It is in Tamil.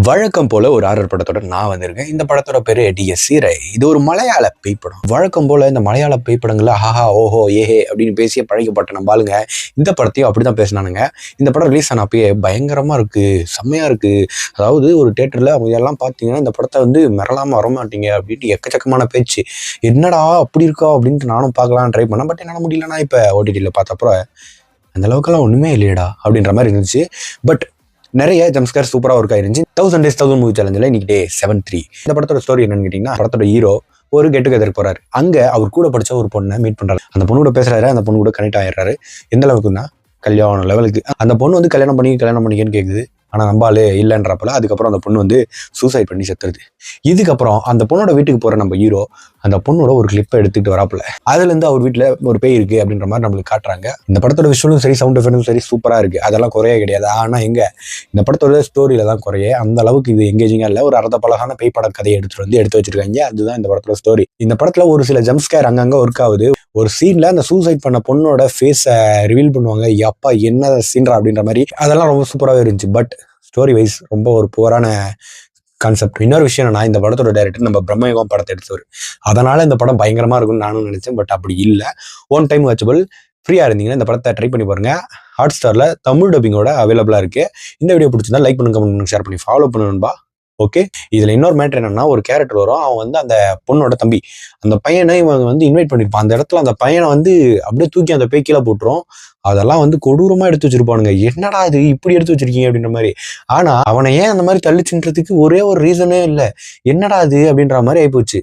வழக்கம் போல ஒரு ஹாரர் படத்தோட நான் வந்திருக்கேன். இந்த படத்தோட பேரு டிஎஸ்சி ரை. இது ஒரு மலையாள பேய் படம். வழக்கம் போல இந்த மலையாள பேய் படங்கள்ல ஹஹா ஓஹோ ஏஹே அப்படின்னு பேசிய பழக்கப்பட்ட நம்ம ஆளுங்க இந்த படத்தையும் அப்படிதான் பேசினானுங்க. இந்த படம் ரிலீஸ் ஆன அப்பயே பயங்கரமா இருக்கு, செம்மையா இருக்கு. அதாவது ஒரு தியேட்டர்ல அவங்க எல்லாம் பார்த்தீங்கன்னா இந்த படத்தை வந்து மிரளாம வரமாட்டீங்க அப்படின்ட்டு எக்கச்சக்கமான பேச்சு. என்னடா அப்படி இருக்கா அப்படின்ட்டு நானும் பார்க்கலாம் ட்ரை பண்ணேன். பட் என்னால் முடியலன்னா இப்போ ஓடிடியில் பார்த்தப்பறம் அந்த அளவுக்குலாம் ஒன்றுமே இல்லையடா அப்படின்ற மாதிரி இருந்துச்சு. பட் நிறைய ஜம்ஸ்கேர் சூப்பராக ஒர்க் ஆயிருந்துச்சு. 1000 Days 1000 மூவி சேலஞ்சில் இன்னைக்கு டே 73. இந்த படத்தோட ஸ்டோரி என்னன்னு கேட்டிங்கன்னா, படத்தோட ஹீரோ ஒரு கெட் டுகெதர் போறாரு. அங்க அவர் கூட படிச்ச ஒரு பொண்ணை மீட் பண்றாரு. அந்த பொண்ணு கூட பேசுறாரு, அந்த பொண்ணு கூட கனெக்ட் ஆயிடுறாரு. எந்த அளவுக்குன்னா கல்யாணம் லெவலுக்கு. அந்த பொண்ணு வந்து கல்யாணம் பண்ணிக்கன்னு கேட்குது. ஆனால் நம்பாலே இல்லைன்றப்பல அதுக்கப்புறம் அந்த பொண்ணு வந்து சூசைட் பண்ணி செத்துருது. இதுக்கப்புறம் அந்த பொண்ணோட வீட்டுக்கு போகிற நம்ம ஹீரோ அந்த பொண்ணோட ஒரு கிளிப்பை எடுத்துக்கிட்டு வராப்புல அதுலேருந்து அவர் வீட்டில் ஒரு பேய் இருக்குது அப்படின்ற மாதிரி நம்மளுக்கு காட்டுறாங்க. இந்த படத்தோட விஷுவலும் சரி, சவுண்ட் எஃபெக்டும் சரி சூப்பராக இருக்குது. அதெல்லாம் குறையே கிடையாது. ஆனால் இந்த படத்தோட ஸ்டோரியில தான் குறைய. அந்த அளவுக்கு இது எங்கேஜிங்காக இல்லை. ஒரு அர்த்த பழகான பேய் பட கதையை எடுத்து வச்சிருக்காங்க. அதுதான் இந்த படத்தோட ஸ்டோரி. இந்த படத்தில் ஒரு சில ஜம்ஸ்கேர் அங்கங்கே ஒர்க் ஆகுது. ஒரு சீன்ல அந்த சூசைட் பண்ண பொண்ணோட ஃபேஸை ரிவீல் பண்ணுவாங்க. அப்பா என்ன சீன்ரா அப்படின்ற மாதிரி அதெல்லாம் ரொம்ப சூப்பராகவே இருந்துச்சு. பட் ஸ்டோரி வைஸ் ரொம்ப ஒரு புவரான கான்செப்ட். இன்னொரு விஷயம் என்னன்னா, இந்த படத்தோட டைரக்டர் நம்ம பிரம்மயுகம் படத்தை எடுத்தவர். அதனால இந்த படம் பயங்கரமா இருக்கும்னு நானும் நினைச்சேன். பட் அப்படி இல்லை. One time watchable. ஃப்ரீயா இருந்தீங்கன்னா இந்த படத்தை ட்ரை பண்ணி பாருங்க. ஹாட்ஸ்டார்ல தமிழ் டப்பிங்கோட அவைலபிளா இருக்கு. இந்த வீடியோ பிடிச்சிருந்தா லைக் பண்ணுங்க, கமெண்ட் பண்ணுங்க, ஷேர் பண்ணி ஃபாலோ பண்ணணும்பா. ஓகே. இதுல இன்னொரு மேட்டர் என்னன்னா, ஒரு கேரக்டர் வரும். அவன் வந்து அந்த பொண்ணோட தம்பி. அந்த பையனை இவன் வந்து இன்வைட் பண்ணிருப்பான். அந்த இடத்துல அந்த பையனை வந்து அப்படியே தூக்கி அந்த பேய் கீழே போட்டுரும். அதெல்லாம் வந்து கொடூரமா எடுத்து வச்சிருப்பானுங்க. என்னடா இது இப்படி எடுத்து வச்சிருக்கீங்க அப்படின்ற மாதிரி. ஆனா அவனை ஏன் அந்த மாதிரி தள்ளிச்சுன்றதுக்கு ஒரே ஒரு ரீசனே இல்லை. என்னடா இது அப்படின்ற மாதிரி ஆயிப்போச்சு.